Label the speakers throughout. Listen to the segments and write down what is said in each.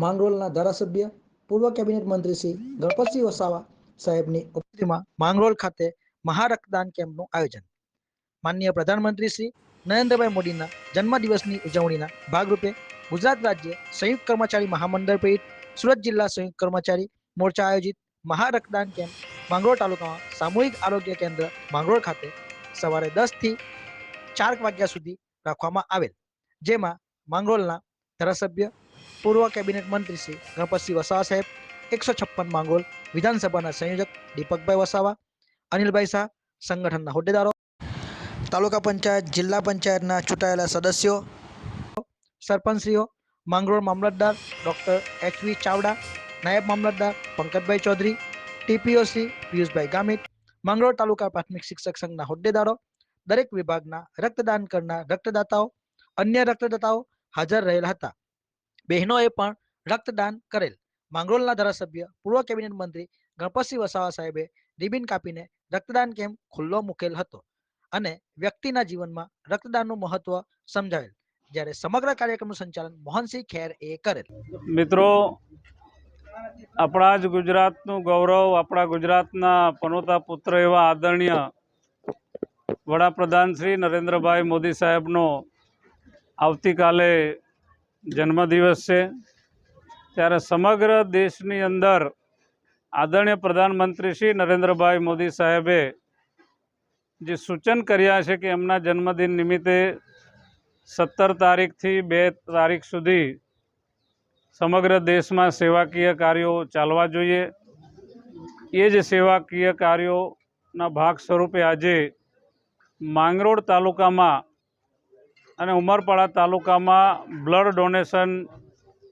Speaker 1: માંગરોળના ધારાસભ્ય પૂર્વ કેબિનેટ મંત્રી શ્રી ગણપતસિંહ વસાવા સાહેબની ઉપસ્થિતિમાં માંગરોળ ખાતે મહારક્તદાન કેમ્પનું આયોજન. માનનીય પ્રધાનમંત્રી શ્રી નરેન્દ્રભાઈ મોદીના જન્મદિવસની ઉજવણીના ભાગરૂપે ગુજરાત રાજ્ય સંયુક્ત કર્મચારી મહામંડળ પ્રેરિત સુરત જિલ્લા સંયુક્ત કર્મચારી મોરચા આયોજિત મહારક્તદાન કેમ્પ માંગરોળ તાલુકામાં સામૂહિક આરોગ્ય કેન્દ્ર માંગરોળ ખાતે સવારે 10 થી 4 વાગ્યા સુધી રાખવામાં આવેલ, જેમાં માંગરોળના ધારાસભ્ય પૂર્વ કેબિનેટ મંત્રી શ્રી ગણપતસિંહ વસાવા સાહેબ, 156 માંગરોળ વિધાનસભાના સંયોજક દીપકભાઈ વસાવા, અનિલભાઈ શાહ, સંગઠનના હોદ્દેદારો, તાલુકા પંચાયત જિલ્લા પંચાયતના ચૂંટાયેલા સદસ્યો, સરપંચશ્રીઓ, માંગરોળ મામલતદાર ડોક્ટર HV ચાવડા, નાયબ મામલતદાર પંકજભાઈ ચૌધરી, TPO શ્રી પિયુષભાઈ ગામિત, માંગરોળ તાલુકા પ્રાથમિક શિક્ષક સંઘના હોદ્દેદારો, દરેક વિભાગના રક્તદાન કરનાર રક્તદાતાઓ, અન્ય રક્તદાતાઓ હાજર રહેલા હતા. બહેનોએ પણ રક્તદાન કરેલ. માંગરોળના ધારાસભ્ય પૂર્વ કેબિનેટ મંત્રી ગણપતસિંહ વસાવા સાહેબે રિબિન કાપીને રક્તદાન કેમ્પ ખુલ્લો મૂકેલ હતો અને વ્યક્તિના જીવનમાં રક્તદાનનું મહત્વ સમજાવેલ, જ્યારે સમગ્ર કાર્યક્રમનું સંચાલન મોહનસિંહ ખેર એ કરેલ.
Speaker 2: મિત્રો, આપણા જ ગુજરાતનું ગૌરવ, આપણા ગુજરાતના પનોતા પુત્ર એવા આદરણીય વડાપ્રધાન શ્રી નરેન્દ્રભાઈ મોદી સાહેબનો આવતીકાલે જન્મદિવસ છે. ત્યારે સમગ્ર દેશની અંદર આદરણીય પ્રધાનમંત્રી શ્રી નરેન્દ્રભાઈ મોદી સાહેબે જે સૂચન કર્યા છે કે એમના જન્મદિન નિમિત્તે 17 તારીખથી 2 તારીખ સુધી સમગ્ર દેશમાં સેવાકીય કાર્યો ચાલવા જોઈએ. એ જ સેવાકીય કાર્યોના ભાગ સ્વરૂપે આજે માંગરોળ તાલુકામાં અને ઉમરપાડા તાલુકામાં બ્લડ ડોનેશન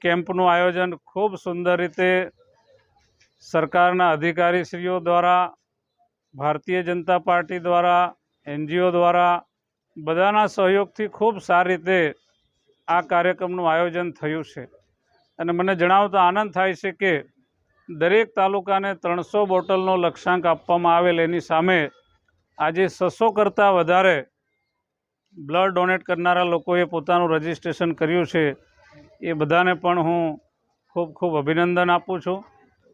Speaker 2: કેમ્પનું આયોજન ખૂબ સુંદર રીતે સરકારના અધિકારીશ્રીઓ દ્વારા, ભારતીય જનતા પાર્ટી દ્વારા, NGO દ્વારા બધાના સહયોગથી ખૂબ સારી રીતે આ કાર્યક્રમનું આયોજન થયું છે. અને મને જણાવતા આનંદ થાય છે કે દરેક તાલુકાને 300 બોટલનો લક્ષ્યાંક આપવામાં આવેલ, એની સામે આજે 600 કરતાં વધારે બ્લડ ડોનેટ કરનારા લોકોએ પોતાનું રજિસ્ટ્રેશન કર્યું છે. એ બધાને પણ હું ખૂબ ખૂબ અભિનંદન આપું છું.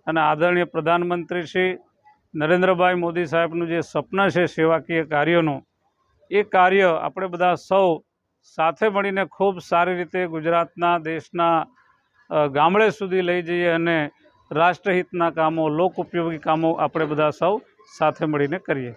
Speaker 2: અને આદરણીય પ્રધાનમંત્રી શ્રી નરેન્દ્રભાઈ મોદી સાહેબનું જે સ્વપ્ન છે સેવાકીય કાર્યનું, એ કાર્ય આપણે બધા સૌ સાથે મળીને ખૂબ સારી રીતે ગુજરાતના, દેશના ગામડે સુધી લઈ જઈએ અને રાષ્ટ્રહિતના કામો, લોક ઉપયોગી કામો આપણે બધા સૌ સાથે મળીને કરીએ.